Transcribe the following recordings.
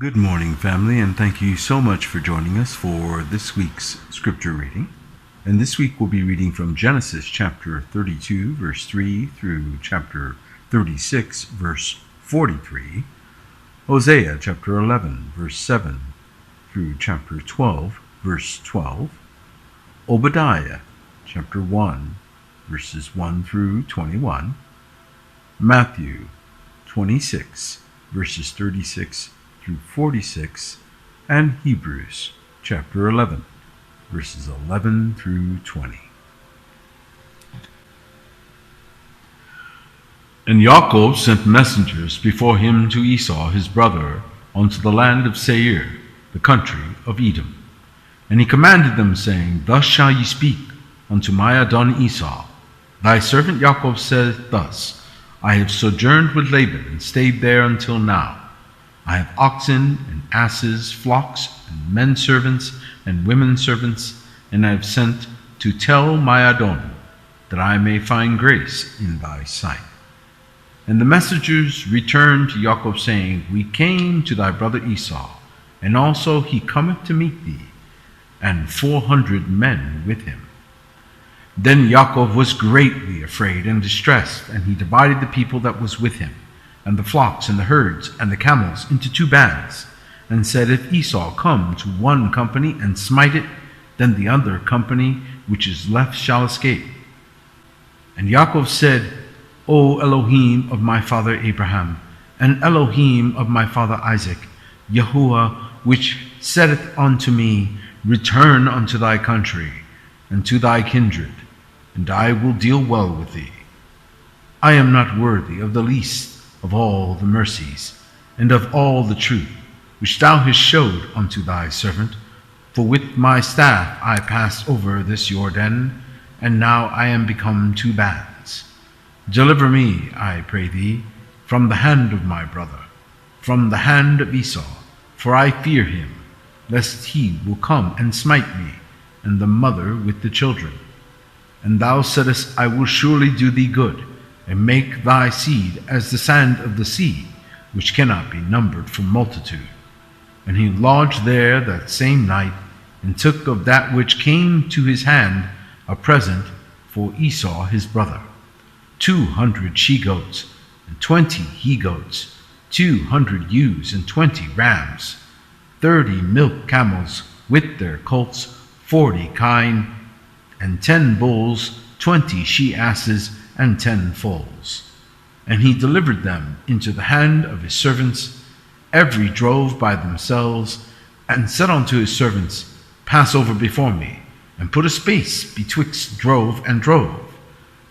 Good morning, family, and thank you so much for joining us for this week's scripture reading. And this week we'll be reading from Genesis chapter 32, verse 3 through chapter 36, verse 43, Hosea chapter 11, verse 7 through chapter 12, verse 12, Obadiah chapter 1, verses 1 through 21, Matthew 26, verses 36 through 46, and Hebrews chapter 11, verses 11 through 20. And Yaakov sent messengers before him to Esau his brother unto the land of Seir, the country of Edom. And he commanded them, saying, Thus shall ye speak unto my adon Esau. Thy servant Yaakov saith thus, I have sojourned with Laban, and stayed there until now. I have oxen and asses, flocks, and men servants, and women servants, and I have sent to tell my adon, that I may find grace in thy sight. And the messengers returned to Yaakov, saying, We came to thy brother Esau, and also he cometh to meet thee, and 400 men with him. Then Yaakov was greatly afraid and distressed, and he divided the people that was with him, and the flocks and the herds and the camels into 2 bands, and said, If Esau come to one company and smite it, then the other company which is left shall escape. And Yaakov said, O Elohim of my father Abraham, and Elohim of my father Isaac, Yahuwah, which saideth unto me, Return unto thy country, and to thy kindred, and I will deal well with thee. I am not worthy of the least of all the mercies, and of all the truth, which thou hast showed unto thy servant. For with my staff I passed over this Jordan, and now I am become 2 bands. Deliver me, I pray thee, from the hand of my brother, from the hand of Esau, for I fear him, lest he will come and smite me, and the mother with the children. And thou saidest, I will surely do thee good, and make thy seed as the sand of the sea, which cannot be numbered for multitude. And he lodged there that same night, and took of that which came to his hand a present for Esau his brother, 200 she-goats, and 20 he-goats, 200 ewes, and 20 rams, 30 milk camels with their colts, 40 kine, and 10 bulls, 20 she-asses, and 10 foals. And he delivered them into the hand of his servants, every drove by themselves, and said unto his servants, Pass over before me, and put a space betwixt drove and drove.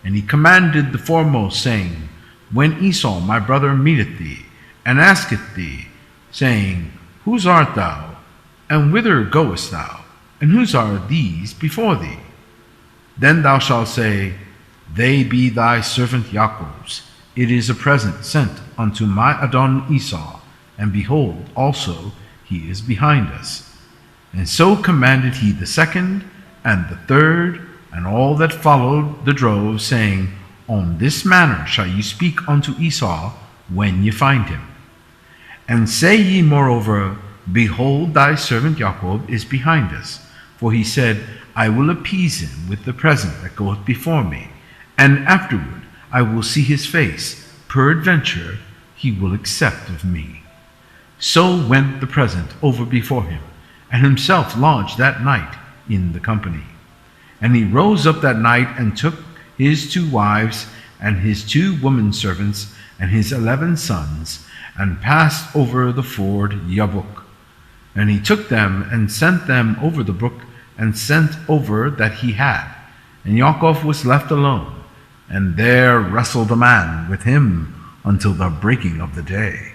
And he commanded the foremost, saying, When Esau my brother meeteth thee, and asketh thee, saying, Whose art thou, and whither goest thou, and whose are these before thee? Then thou shalt say, They be thy servant Yaakov's. It is a present sent unto my adon Esau, and behold, also he is behind us. And so commanded he the second, and the third, and all that followed the drove, saying, On this manner shall ye speak unto Esau when ye find him. And say ye moreover, Behold, thy servant Yaakov is behind us. For he said, I will appease him with the present that goeth before me, and afterward I will see his face. Peradventure he will accept of me. So went the present over before him, and himself lodged that night in the company. And he rose up that night, and took his 2 wives, and his 2 women servants, and his 11 sons, and passed over the ford Yabuk. And he took them, and sent them over the brook, and sent over that he had. And Yaakov was left alone, and there wrestled a man with him until the breaking of the day.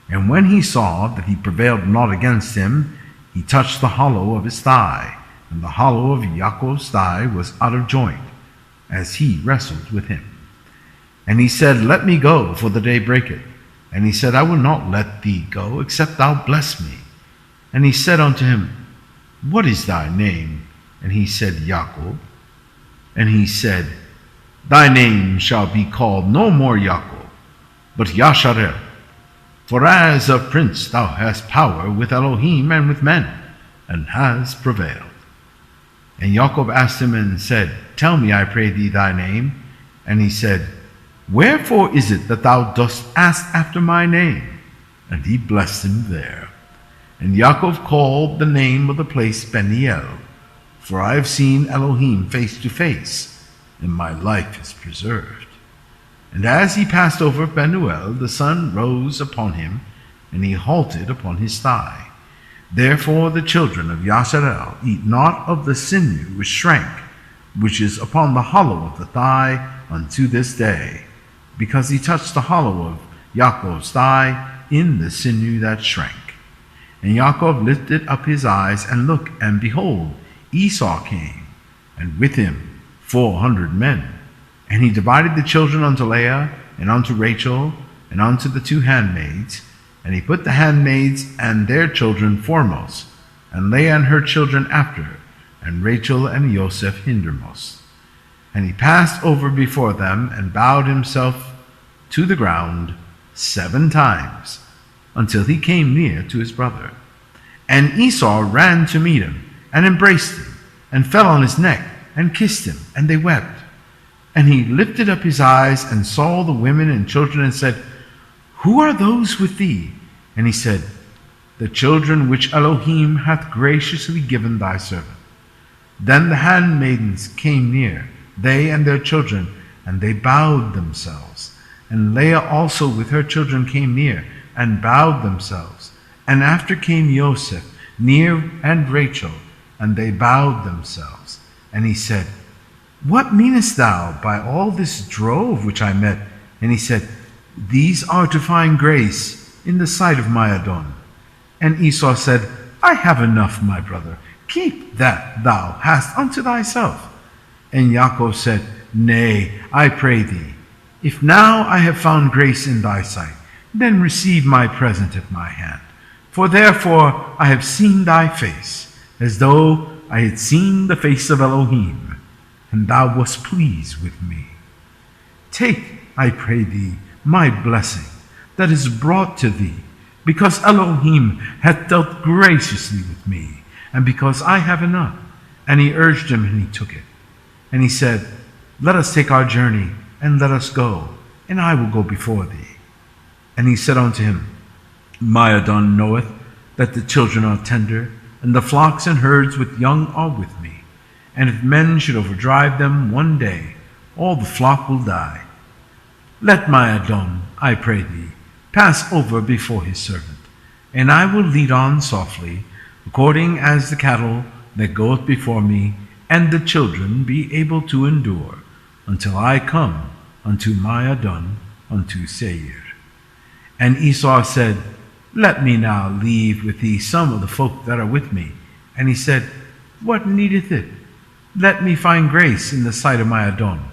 And when he saw that he prevailed not against him, he touched the hollow of his thigh, and the hollow of Yaakov's thigh was out of joint, as he wrestled with him. And he said, Let me go, for the day breaketh. And he said, I will not let thee go, except thou bless me. And he said unto him, What is thy name? And he said, Yaakov. And he said, Thy name shall be called no more Yaakov, but Yashar'el. For as a prince thou hast power with Elohim and with men, and hast prevailed. And Jacob asked him and said, Tell me, I pray thee, thy name. And he said, Wherefore is it that thou dost ask after my name? And he blessed him there. And Yaakov called the name of the place Peniel, for I have seen Elohim face to face, and my life is preserved. And as he passed over Penuel, the sun rose upon him, and he halted upon his thigh. Therefore the children of Yashar'el eat not of the sinew which shrank, which is upon the hollow of the thigh unto this day, because he touched the hollow of Yaakov's thigh in the sinew that shrank. And Yaakov lifted up his eyes and looked, and behold, Esau came, and with him 400 men. And he divided the children unto Leah, and unto Rachel, and unto the 2 handmaids. And he put the handmaids and their children foremost, and Leah and her children after, and Rachel and Joseph hindermost. And he passed over before them, and bowed himself to the ground 7 times, until he came near to his brother. And Esau ran to meet him, and embraced him, and fell on his neck, and kissed him, and they wept. And he lifted up his eyes, and saw the women and children, and said, Who are those with thee? And he said, The children which Elohim hath graciously given thy servant. Then the handmaidens came near, they and their children, and they bowed themselves. And Leah also with her children came near, and bowed themselves. And after came Joseph near, and Rachel, and they bowed themselves. And he said, What meanest thou by all this drove which I met? And he said, These are to find grace in the sight of my Adon. And Esau said, I have enough, my brother. Keep that thou hast unto thyself. And Yaakov said, Nay, I pray thee, if now I have found grace in thy sight, then receive my present at my hand. For therefore I have seen thy face, as though I had seen the face of Elohim, and thou wast pleased with me. Take, I pray thee, my blessing that is brought to thee, because Elohim hath dealt graciously with me, and because I have enough. And he urged him, and he took it. And he said, Let us take our journey, and let us go, and I will go before thee. And he said unto him, My Adon knoweth that the children are tender, and the flocks and herds with young are with me. And if men should overdrive them one day, all the flock will die. Let my Adon, I pray thee, pass over before his servant, and I will lead on softly, according as the cattle that goeth before me, and the children be able to endure, until I come unto my Adon, unto Seir. And Esau said, Let me now leave with thee some of the folk that are with me. And he said, What needeth it? Let me find grace in the sight of my Adon.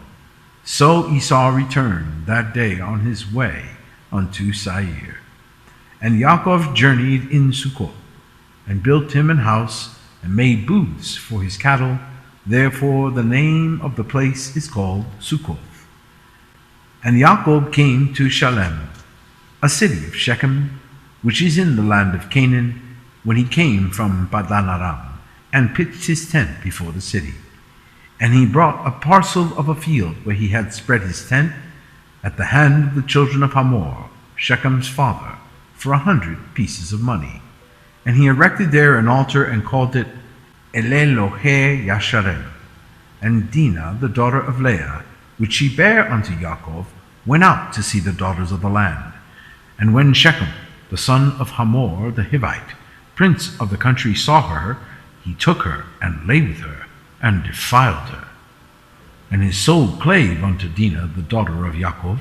So Esau returned that day on his way unto Seir. And Yaakov journeyed in Succoth, and built him an house, and made booths for his cattle. Therefore the name of the place is called Succoth. And Yaakov came to Shalem, a city of Shechem, which is in the land of Canaan, when he came from Padan Aram, and pitched his tent before the city. And he brought a parcel of a field where he had spread his tent at the hand of the children of Hamor, Shechem's father, for 100 pieces of money. And he erected there an altar, and called it Messiah Yahusha. And Dinah, the daughter of Leah, which she bare unto Yaakov, went out to see the daughters of the land. And when Shechem, the son of Hamor the Hivite, prince of the country, saw her, he took her, and lay with her, and defiled her. And his soul clave unto Dinah, the daughter of Yaakov,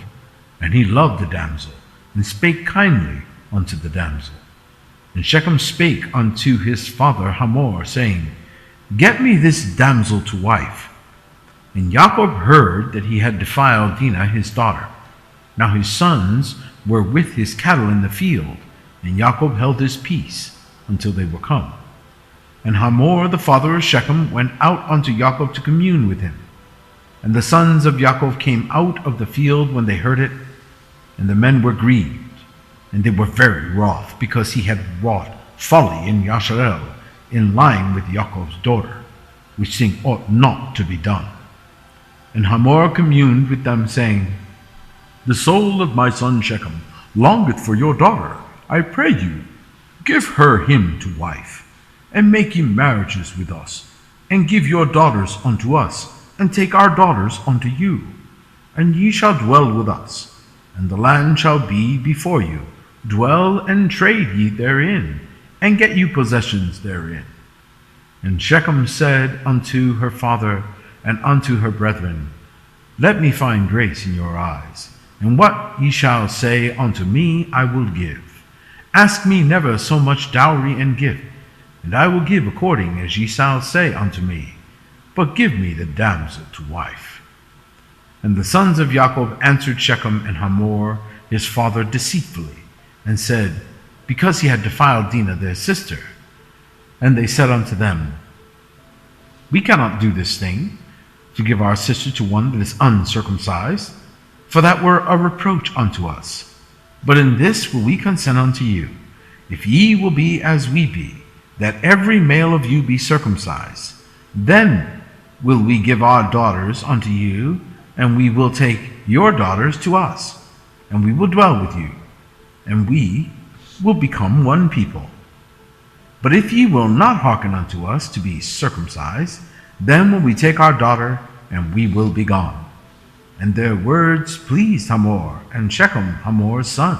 and he loved the damsel, and spake kindly unto the damsel. And Shechem spake unto his father Hamor, saying, Get me this damsel to wife. And Yaakov heard that he had defiled Dinah his daughter. Now his sons were with his cattle in the field, and Yaakov held his peace until they were come. And Hamor the father of Shechem went out unto Yaakov to commune with him. And the sons of Yaakov came out of the field when they heard it, and the men were grieved. And they were very wroth, because he had wrought folly in Yashar'el, in lying with Yaakov's daughter, which thing ought not to be done. And Hamor communed with them, saying, The soul of my son Shechem longeth for your daughter. I pray you, give her him to wife, and make ye marriages with us, and give your daughters unto us, and take our daughters unto you. And ye shall dwell with us, and the land shall be before you. Dwell and trade ye therein, and get you possessions therein. And Shechem said unto her father and unto her brethren, Let me find grace in your eyes, and what ye shall say unto me I will give. Ask me never so much dowry and gift, and I will give according as ye shall say unto me, but give me the damsel to wife. And the sons of Jacob answered Shechem and Hamor his father deceitfully, and said, Because he had defiled Dinah their sister. And they said unto them, We cannot do this thing, to give our sister to one that is uncircumcised, for that were a reproach unto us. But in this will we consent unto you, if ye will be as we be, that every male of you be circumcised. Then will we give our daughters unto you, and we will take your daughters to us, and we will dwell with you, and we will become one people. But if ye will not hearken unto us to be circumcised, then will we take our daughter, and we will be gone. And their words pleased Hamor, and Shechem Hamor's son.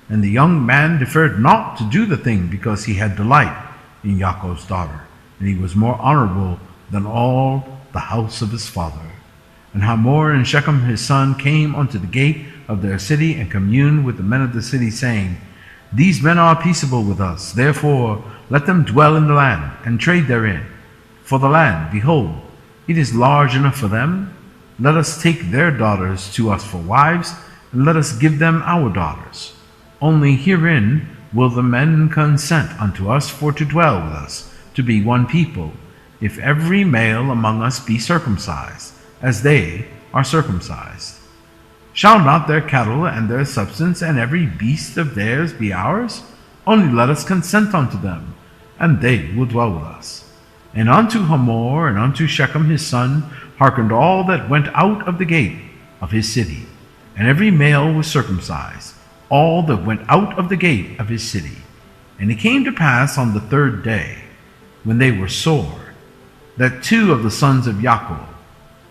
And the young man deferred not to do the thing, because he had delight in Yaakov's daughter, and he was more honorable than all the house of his father. And Hamor and Shechem his son came unto the gate of their city, and communed with the men of the city, saying, These men are peaceable with us, therefore let them dwell in the land, and trade therein. For the land, behold, it is large enough for them. Let us take their daughters to us for wives, and let us give them our daughters. Only herein will the men consent unto us for to dwell with us, to be one people, if every male among us be circumcised, as they are circumcised. Shall not their cattle and their substance and every beast of theirs be ours? Only let us consent unto them, and they will dwell with us. And unto Hamor and unto Shechem his son hearkened all that went out of the gate of his city, and every male was circumcised, all that went out of the gate of his city. And it came to pass on the third day, when they were sore, that two of the sons of Jacob,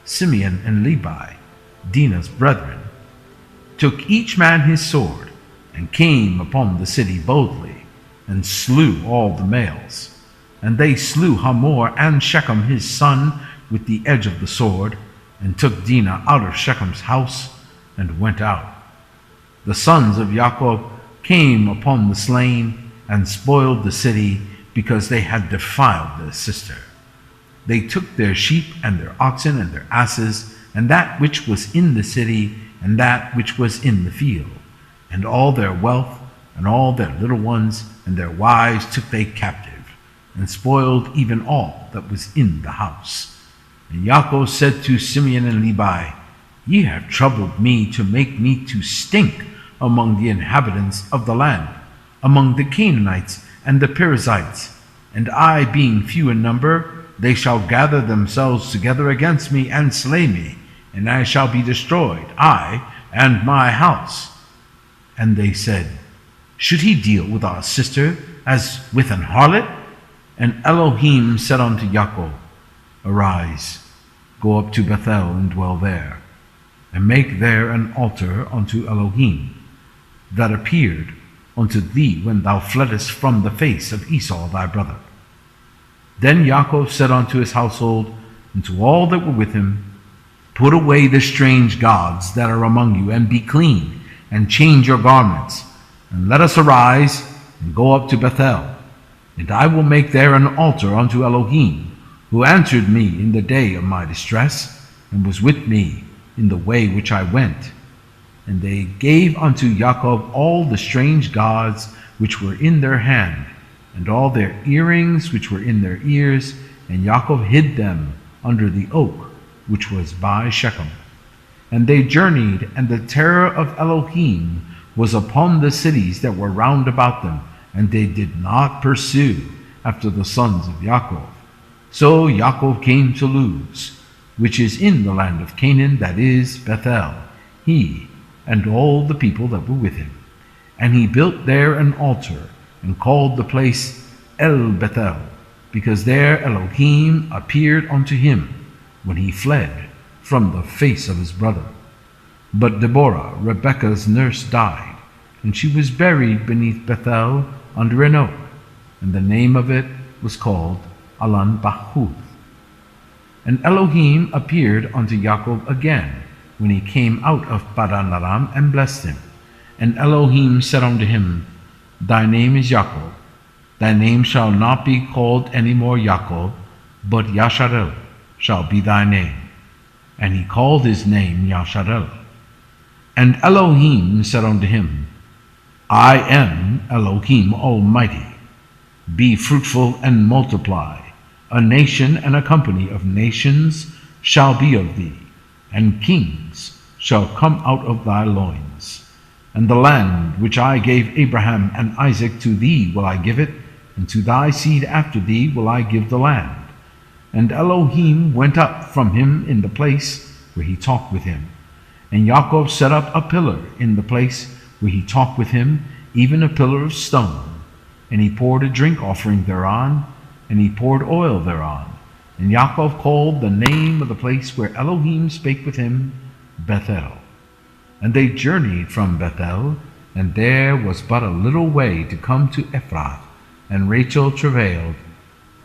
Simeon and Levi, Dinah's brethren, took each man his sword, and came upon the city boldly, and slew all the males. And they slew Hamor and Shechem his son with the edge of the sword, and took Dinah out of Shechem's house, and went out. The sons of Jacob came upon the slain, and spoiled the city, because they had defiled their sister. They took their sheep and their oxen and their asses, and that which was in the city, and that which was in the field, and all their wealth, and all their little ones, and their wives took they captive, and spoiled even all that was in the house. And Jacob said to Simeon and Levi, Ye have troubled me to make me to stink among the inhabitants of the land, among the Canaanites and the Perizzites, and I being few in number, they shall gather themselves together against me and slay me, and I shall be destroyed, I and my house. And they said, Should he deal with our sister as with an harlot? And Elohim said unto Jacob, Arise, go up to Bethel and dwell there, and make there an altar unto Elohim, that appeared unto thee when thou fleddest from the face of Esau thy brother. Then Jacob said unto his household, and to all that were with him, Put away the strange gods that are among you, and be clean, and change your garments, and let us arise, and go up to Bethel, and I will make there an altar unto Elohim, who answered me in the day of my distress, and was with me in the way which I went. And they gave unto Jacob all the strange gods which were in their hand, and all their earrings which were in their ears, and Jacob hid them under the oak which was by Shechem. And they journeyed, and the terror of Elohim was upon the cities that were round about them, and they did not pursue after the sons of Yaakov. So Yaakov came to Luz, which is in the land of Canaan, that is Bethel, he and all the people that were with him. And he built there an altar, and called the place El Bethel, because there Elohim appeared unto him when he fled from the face of his brother. But Deborah, Rebekah's nurse, died, and she was buried beneath Bethel under an oak, and the name of it was called Alan Bahuth. And Elohim appeared unto Yaakov again when he came out of Padan Aram, and blessed him. And Elohim said unto him, Thy name is Yaakov. Thy name shall not be called any more Yaakov, but Yashar'el shall be thy name. And he called his name Yashar'el. And Elohim said unto him, I am Elohim Almighty. Be fruitful and multiply. A nation and a company of nations shall be of thee, and kings shall come out of thy loins. And the land which I gave Abraham and Isaac, to thee will I give it, and to thy seed after thee will I give the land. And Elohim went up from him in the place where he talked with him. And Yaakov set up a pillar in the place where he talked with him, even a pillar of stone. And he poured a drink offering thereon, and he poured oil thereon. And Yaakov called the name of the place where Elohim spake with him, Bethel. And they journeyed from Bethel, and there was but a little way to come to Ephrath. And Rachel travailed,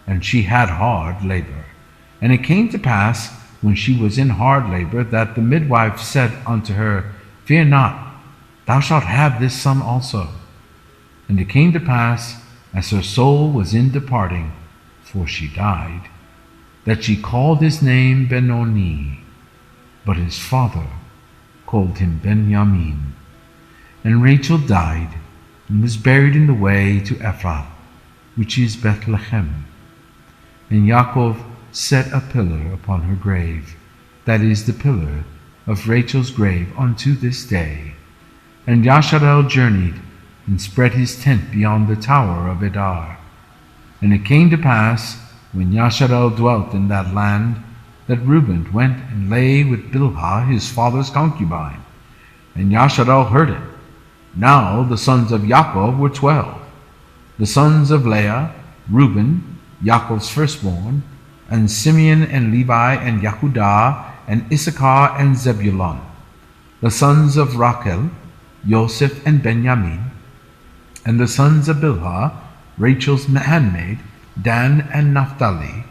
and she had hard labor. And it came to pass, when she was in hard labor, that the midwife said unto her, Fear not, thou shalt have this son also. And it came to pass, as her soul was in departing, for she died, that she called his name Benoni, but his father called him Benjamin. And Rachel died, and was buried in the way to Ephrath, which is Bethlehem. And Yaakov set a pillar upon her grave, that is the pillar of Rachel's grave unto this day. And Yashar'el journeyed, and spread his tent beyond the tower of Edar. And it came to pass, when Yashar'el dwelt in that land, that Reuben went and lay with Bilhah his father's concubine. And Yashar'el heard it. Now the sons of Yaakov were 12. The sons of Leah, Reuben, Yaakov's firstborn, and Simeon and Levi and Yehudah and Issachar and Zebulun. The sons of Rachel, Joseph and Benjamin. And the sons of Bilhah, Rachel's handmaid, Dan and Naphtali.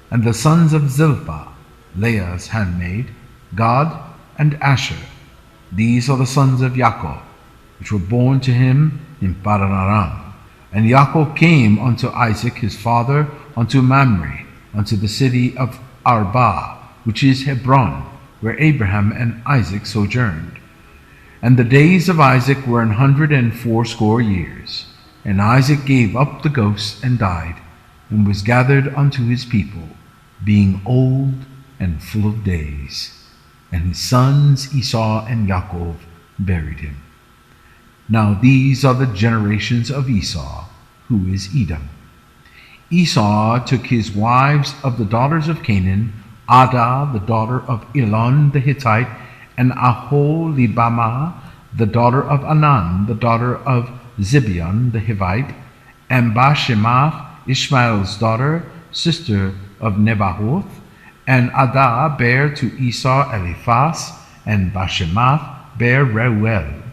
And the sons of Zilpah, Leah's handmaid, Gad and Asher. These are the sons of Yaakov, which were born to him in Padan Aram. And Yaakov came unto Isaac his father, unto Mamre, unto the city of Arba, which is Hebron, where Abraham and Isaac sojourned. And the days of Isaac were 180 years. And Isaac gave up the ghost and died, and was gathered unto his people, being old and full of days. And his sons Esau and Jacob buried him. Now these are the generations of Esau, who is Edom. Esau took his wives of the daughters of Canaan, Adah the daughter of Elon the Hittite, and Aholibamah the daughter of Anan the daughter of Zibeon the Hivite, and Bashemath Ishmael's daughter, sister of Nebahoth. And Adah bare to Esau Eliphaz, and Bashemath bare Reuel,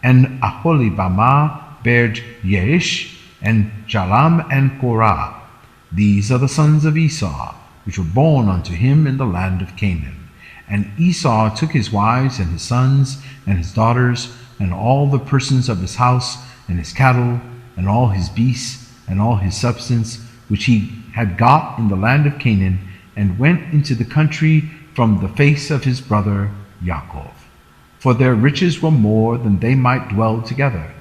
and Aholibamah bare Yeish, and Jalam and Korah. These are the sons of Esau, which were born unto him in the land of Canaan. And Esau took his wives and his sons and his daughters, and all the persons of his house, and his cattle, and all his beasts, and all his substance, which he had got in the land of Canaan, and went into the country from the face of his brother Yaakov. For their riches were more than they might dwell together,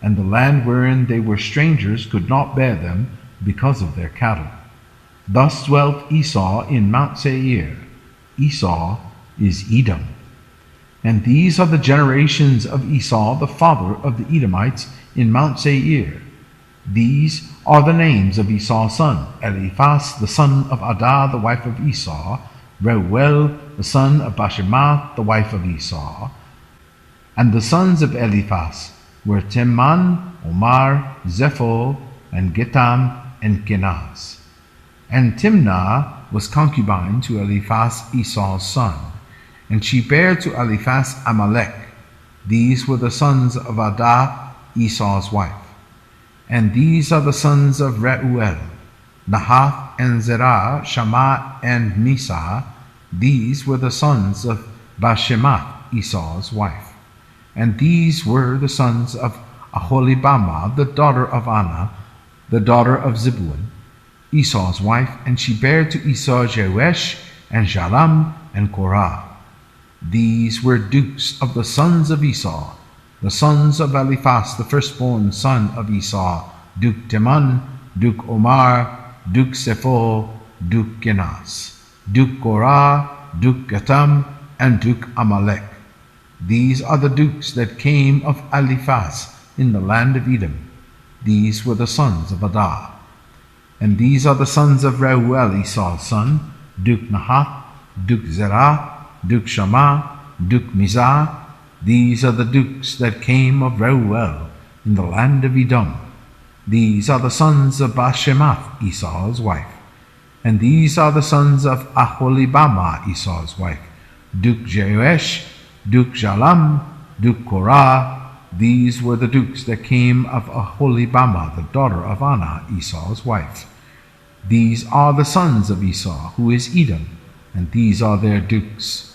and the land wherein they were strangers could not bear them because of their cattle. Thus dwelt Esau in Mount Seir. Esau is Edom. And these are the generations of Esau, the father of the Edomites, in Mount Seir. These are the names of Esau's son: Eliphaz, the son of Adah, the wife of Esau; Reuel, the son of Bashemath, the wife of Esau. And the sons of Eliphaz were Teman, Omar, Zepho, and Getam, and Kenaz. And Timnah was concubine to Eliphaz, Esau's son, and she bare to Eliphaz Amalek. These were the sons of Adah, Esau's wife. And these are the sons of Reuel: Nahath and Zerah, Shammah and Misa. These were the sons of Bashemath, Esau's wife. And these were the sons of Aholibamah, the daughter of Anah, the daughter of Zebulun, Esau's wife, and she bare to Esau Jeush and Jalam and Korah. These were dukes of the sons of Esau, the sons of Eliphaz, the firstborn son of Esau: Duke Teman, Duke Omar, Duke Sepho, Duke Kenaz, Duke Korah, Duke Gatam, and Duke Amalek. These are the dukes that came of Eliphaz in the land of Edom. These were the sons of Adah. And these are the sons of Reuel, Esau's son: Duke Nahath, Duke Zerah, Duke Shammah, Duke Mizah. These are the dukes that came of Reuel in the land of Edom. These are the sons of Bashemath, Esau's wife. And these are the sons of Aholibamah, Esau's wife: Duke Jeush, Duke Jalam, Duke Korah. These were the dukes that came of Aholibamah, the daughter of Anah, Esau's wife. These are the sons of Esau, who is Edom, and these are their dukes.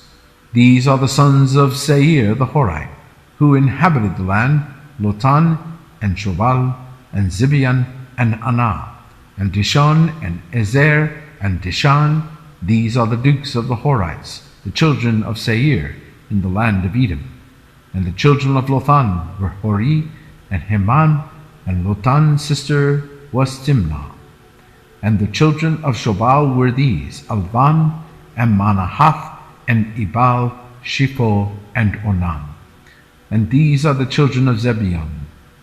These are the sons of Seir the Horite, who inhabited the land: Lotan, and Shobal, and Zibeon, and Anah, and Dishon, and Ezer, and Dishan. These are the dukes of the Horites, the children of Seir, in the land of Edom. And the children of Lotan were Hori and Heman, and Lotan's sister was Timnah. And the children of Shobal were these: Alvan, and Manahath, and Ebal, Shipho, and Onam. And these are the children of Zibeon,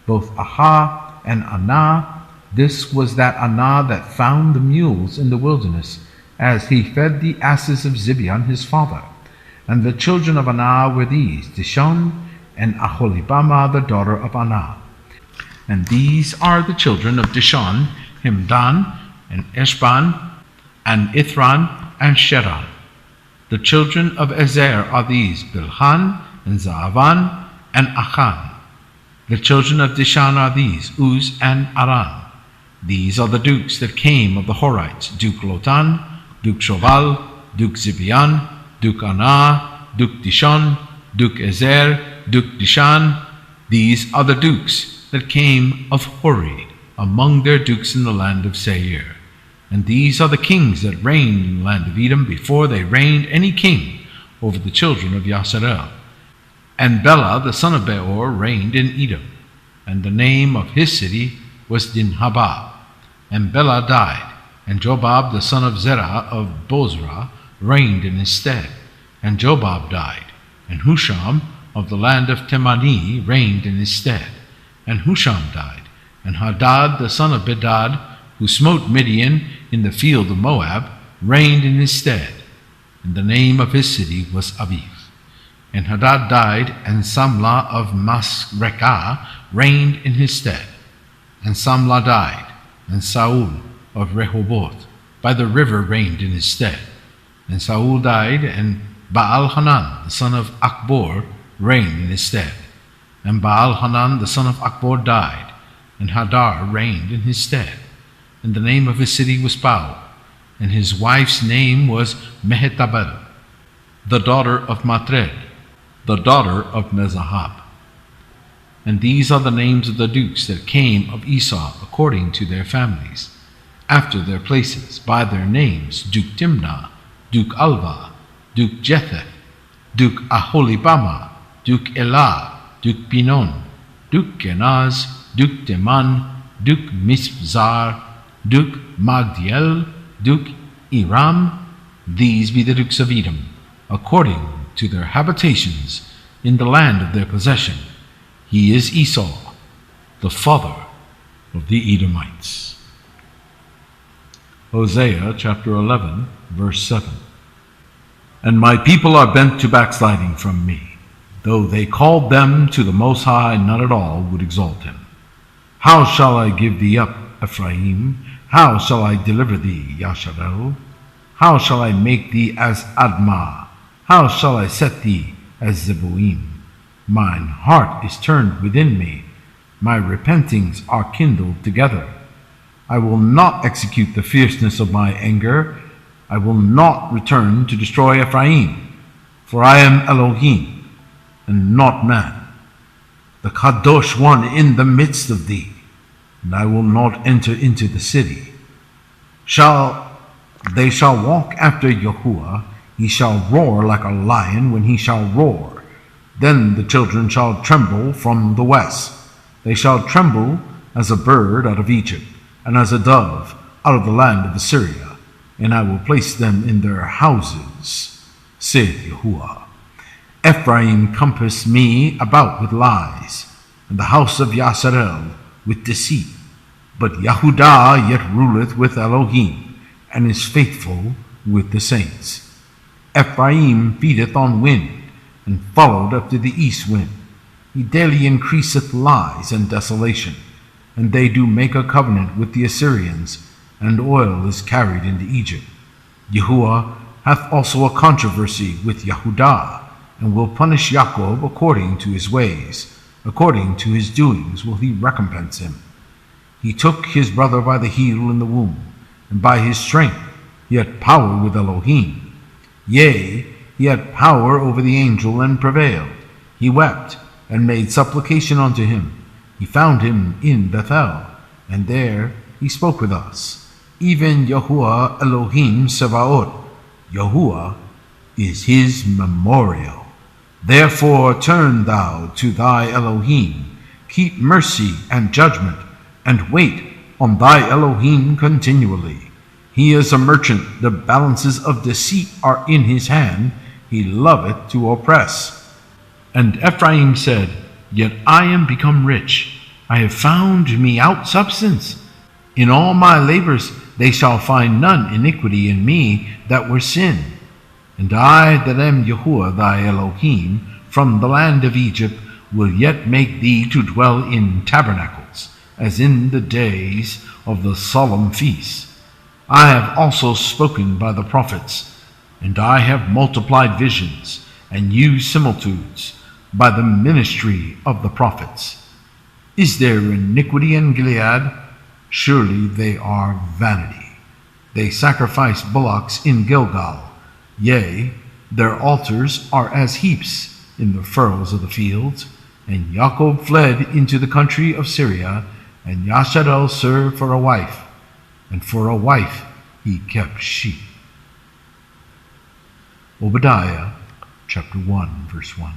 both Aha and Anah. This was that Anah that found the mules in the wilderness, as he fed the asses of Zibeon his father. And the children of Anah were these: Dishon, and Aholibamah, the daughter of Anah. And these are the children of Dishon: Himdan, and Eshban, and Ithran, and Sheran. The children of Ezer are these: Bilhan, and Zaavan, and Achan. The children of Dishan are these: Uz and Aran. These are the dukes that came of the Horites: Duke Lotan, Duke Shobal, Duke Zibeon, Duke Anah, Duke Dishon, Duke Ezer, Duke Dishan. These are the dukes that came of Hori, among their dukes in the land of Seir. And these are the kings that reigned in the land of Edom before they reigned any king over the children of Yashar'el. And Bela the son of Beor reigned in Edom, and the name of his city was Dinhabah. And Bela died, and Jobab the son of Zerah of Bozrah reigned in his stead. And Jobab died, and Husham of the land of Temani reigned in his stead. And Husham died, and Hadad the son of Bedad, who smote Midian in the field of Moab, reigned in his stead. And the name of his city was Aviv. And Hadad died, and Samlah of Masrekah reigned in his stead. And Samlah died, and Saul of Rehoboth by the river reigned in his stead. And Saul died, and Baal-Hanan the son of Akbor reigned in his stead. And Baal-Hanan the son of Akbor died, and Hadar reigned in his stead. And the name of his city was Pau, and his wife's name was Mehetabel, the daughter of Matred, the daughter of Mezahab. And these are the names of the dukes that came of Esau according to their families, after their places, by their names: Duke Timnah, Duke Alva, Duke Jetheth, Duke Aholibamah, Duke Elah, Duke Pinon, Duke Kenaz, Duke Teman, Duke Mizpzar, Duke Magdiel, Duke Iram. These be the dukes of Edom, according to their habitations, in the land of their possession. He is Esau, the father of the Edomites. Hosea chapter 11, verse 7. And my people are bent to backsliding from me. Though they called them to the Most High, none at all would exalt him. How shall I give thee up, Ephraim? How shall I deliver thee, Yashar'el? How shall I make thee as Admah? How shall I set thee as Zeboim? Mine heart is turned within me. My repentings are kindled together. I will not execute the fierceness of my anger. I will not return to destroy Ephraim, for I am Elohim, and not man, the Kadosh one in the midst of thee, and I will not enter into the city. They shall walk after Yahuwah, he shall roar like a lion when he shall roar. Then the children shall tremble from the west. They shall tremble as a bird out of Egypt, and as a dove out of the land of Assyria. And I will place them in their houses, saith Yahuwah. Ephraim compassed me about with lies, and the house of Yashar'el with deceit. But Yehudah yet ruleth with Elohim, and is faithful with the saints. Ephraim feedeth on wind, and followed after the east wind. He daily increaseth lies and desolation, and they do make a covenant with the Assyrians, and oil is carried into Egypt. Yahuwah hath also a controversy with Yehudah, and will punish Jacob according to his ways. According to his doings will he recompense him. He took his brother by the heel in the womb, and by his strength he had power with Elohim. Yea, he had power over the angel and prevailed. He wept and made supplication unto him. He found him in Bethel, and there he spoke with us. Even Yahuwah Elohim Sevaot, Yahuwah is his memorial. Therefore turn thou to thy Elohim, keep mercy and judgment, and wait on thy Elohim continually. He is a merchant, the balances of deceit are in his hand, he loveth to oppress. And Ephraim said, Yet I am become rich, I have found me out substance. In all my labors they shall find none iniquity in me that were sin. And I that am Yahuwah thy Elohim, from the land of Egypt, will yet make thee to dwell in tabernacles, as in the days of the solemn feast. I have also spoken by the prophets, and I have multiplied visions, and used similitudes, by the ministry of the prophets. Is there iniquity in Gilead? Surely they are vanity. They sacrifice bullocks in Gilgal. Yea, their altars are as heaps in the furrows of the fields. And Jacob fled into the country of Syria, and Yashar'el served for a wife, and for a wife he kept sheep. Obadiah chapter 1, verse 1.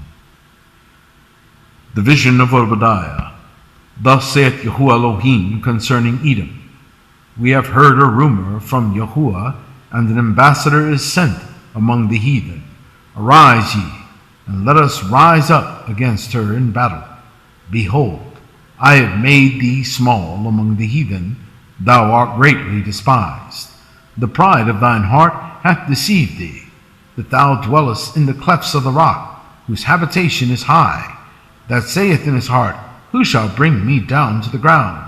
The vision of Obadiah. Thus saith Yahuwah Elohim concerning Edom. We have heard a rumor from Yahuwah, and an ambassador is sent among the heathen. Arise ye, and let us rise up against her in battle. Behold, I have made thee small among the heathen, thou art greatly despised. The pride of thine heart hath deceived thee, that thou dwellest in the clefts of the rock, whose habitation is high, that saith in his heart, Who shall bring me down to the ground?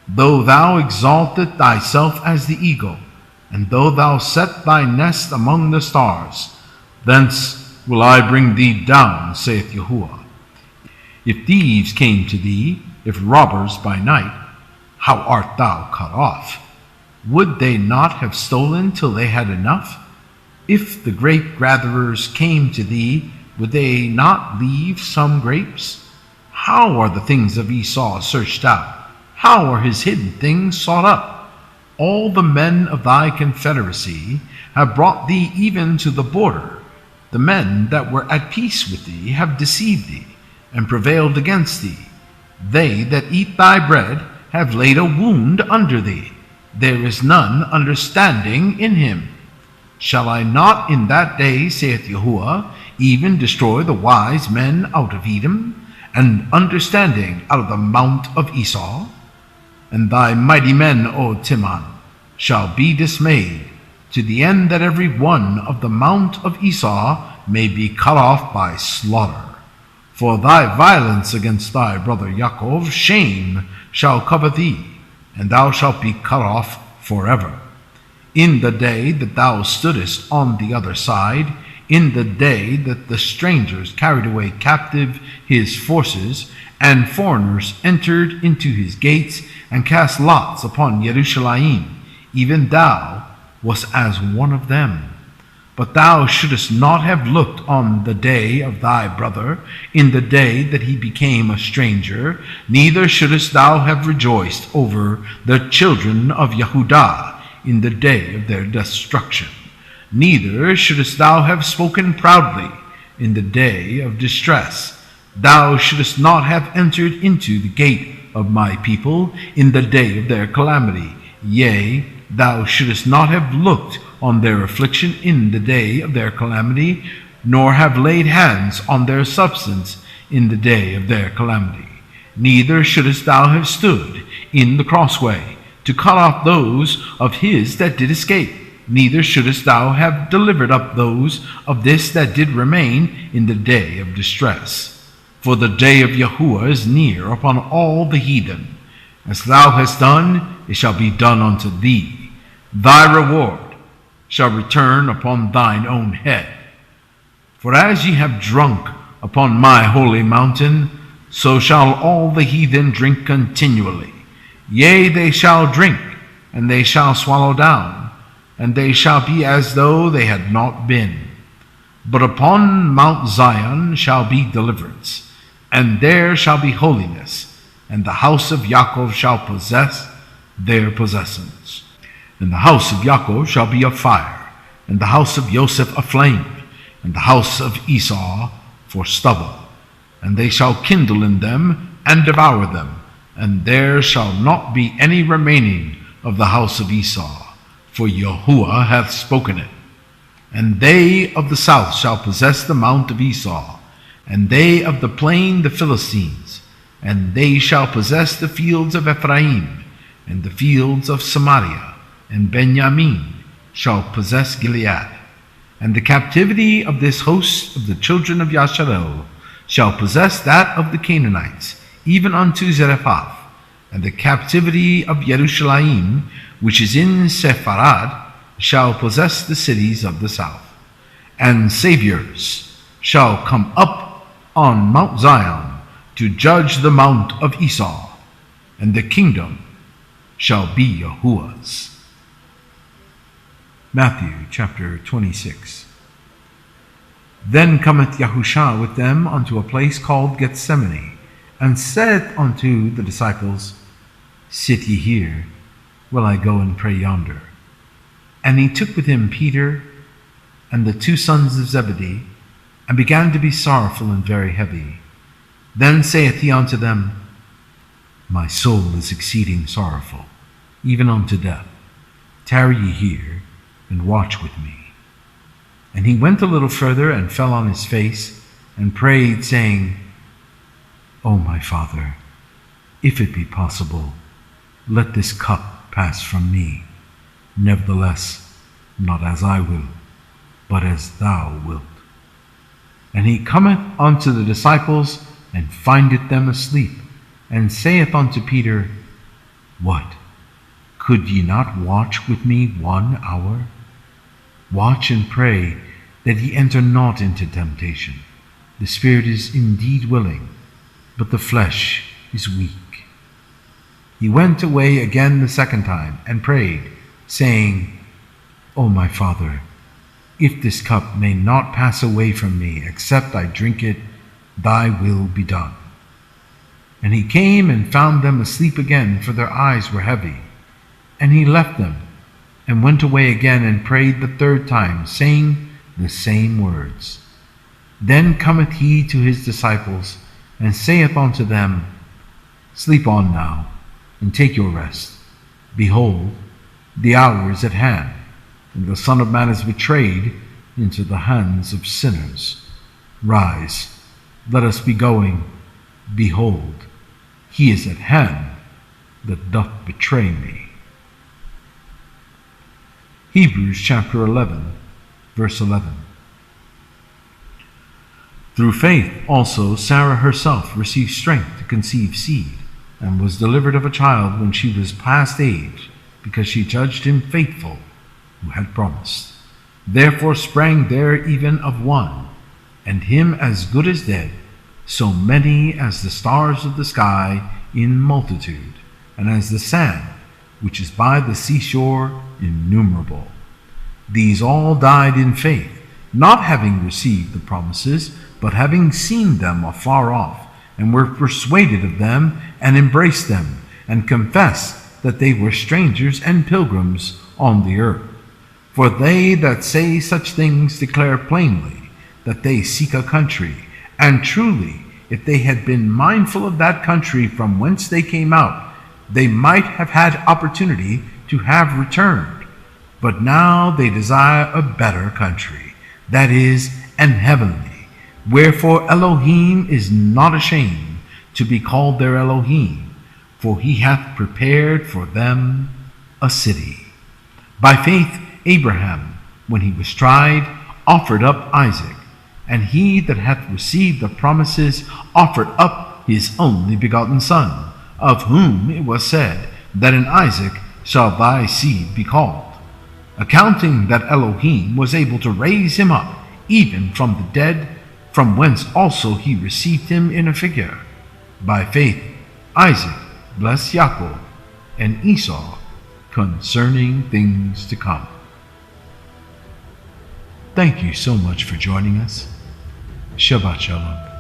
Though thou exaltest thyself as the eagle, and though thou set thy nest among the stars, thence will I bring thee down, saith Yahuwah. If thieves came to thee, if robbers by night, how art thou cut off? Would they not have stolen till they had enough? If the grape gatherers came to thee, would they not leave some grapes? How are the things of Esau searched out? How are his hidden things sought up? All the men of thy confederacy have brought thee even to the border. The men that were at peace with thee have deceived thee, and prevailed against thee. They that eat thy bread have laid a wound under thee. There is none understanding in him. Shall I not in that day, saith Yahuwah, even destroy the wise men out of Edom, and understanding out of the mount of Esau? And thy mighty men, O Timon, shall be dismayed, to the end that every one of the mount of Esau may be cut off by slaughter. For thy violence against thy brother Yaakov, shame shall cover thee, and thou shalt be cut off forever. In the day that thou stoodest on the other side, in the day that the strangers carried away captive his forces, and foreigners entered into his gates, and cast lots upon Jerusalem, even thou wast as one of them. But thou shouldest not have looked on the day of thy brother, in the day that he became a stranger, neither shouldest thou have rejoiced over the children of Yehudah in the day of their destruction. Neither shouldest thou have spoken proudly in the day of distress. Thou shouldest not have entered into the gate of my people in the day of their calamity. Yea, thou shouldest not have looked on their affliction in the day of their calamity, nor have laid hands on their substance in the day of their calamity. Neither shouldest thou have stood in the crossway to cut off those of his that did escape. Neither shouldest thou have delivered up those of this that did remain in the day of distress. For the day of Yahuwah is near upon all the heathen. As thou hast done, it shall be done unto thee. Thy reward shall return upon thine own head. For as ye have drunk upon my holy mountain, so shall all the heathen drink continually. Yea, they shall drink, and they shall swallow down, and they shall be as though they had not been. But upon Mount Zion shall be deliverance, and there shall be holiness, and the house of Yaakov shall possess their possessions. And the house of Yaakov shall be a fire, and the house of Joseph a flame, and the house of Esau for stubble. And they shall kindle in them and devour them, and there shall not be any remaining of the house of Esau, for Yahuwah hath spoken it. And they of the south shall possess the mount of Esau, and they of the plain the Philistines, and they shall possess the fields of Ephraim, and the fields of Samaria, and Benjamin shall possess Gilead. And the captivity of this host of the children of Yashar'el shall possess that of the Canaanites, even unto Zarephath. And the captivity of Jerusalem, which is in Sepharad, shall possess the cities of the south. And saviors shall come up on Mount Zion to judge the mount of Esau, and the kingdom shall be Yahuwah's. Matthew chapter 26. Then cometh Yahusha with them unto a place called Gethsemane, and said unto the disciples, Sit ye here, while I go and pray yonder. And he took with him Peter and the two sons of Zebedee, and began to be sorrowful and very heavy. Then saith he unto them, My soul is exceeding sorrowful, even unto death. Tarry ye here, and watch with me. And he went a little further, and fell on his face, and prayed, saying, O my Father, if it be possible, let this cup pass from me. Nevertheless, not as I will, but as thou wilt. And he cometh unto the disciples, and findeth them asleep, and saith unto Peter, What? Could ye not watch with me 1 hour? Watch and pray, that ye enter not into temptation. The spirit is indeed willing, but the flesh is weak. He went away again the second time, and prayed, saying, O my Father, if this cup may not pass away from me, except I drink it, thy will be done. And he came and found them asleep again, for their eyes were heavy. And he left them, and went away again, and prayed the third time, saying the same words. Then cometh he to his disciples, and saith unto them, Sleep on now, and take your rest. Behold, the hour is at hand, and the Son of Man is betrayed into the hands of sinners. Rise, let us be going. Behold, he is at hand that doth betray me. Hebrews chapter 11, verse 11. Through faith also Sarah herself received strength to conceive seed, and was delivered of a child when she was past age, because she judged him faithful who had promised. Therefore sprang there even of one, and him as good as dead, so many as the stars of the sky in multitude, and as the sand which is by the seashore innumerable. These all died in faith, not having received the promises, but having seen them afar off, and were persuaded of them, and embraced them, and confessed that they were strangers and pilgrims on the earth. For they that say such things declare plainly that they seek a country, and truly, if they had been mindful of that country from whence they came out, they might have had opportunity to have returned. But now they desire a better country, that is, an heavenly. Wherefore Elohim is not ashamed to be called their Elohim, for he hath prepared for them a city. By faith Abraham, when he was tried, offered up Isaac, and he that hath received the promises offered up his only begotten son, of whom it was said, that in Isaac shall thy seed be called, accounting that Elohim was able to raise him up even from the dead, from whence also he received him in a figure. By faith Isaac blessed Jacob and Esau concerning things to come. Thank you so much for joining us. Shabbat Shalom.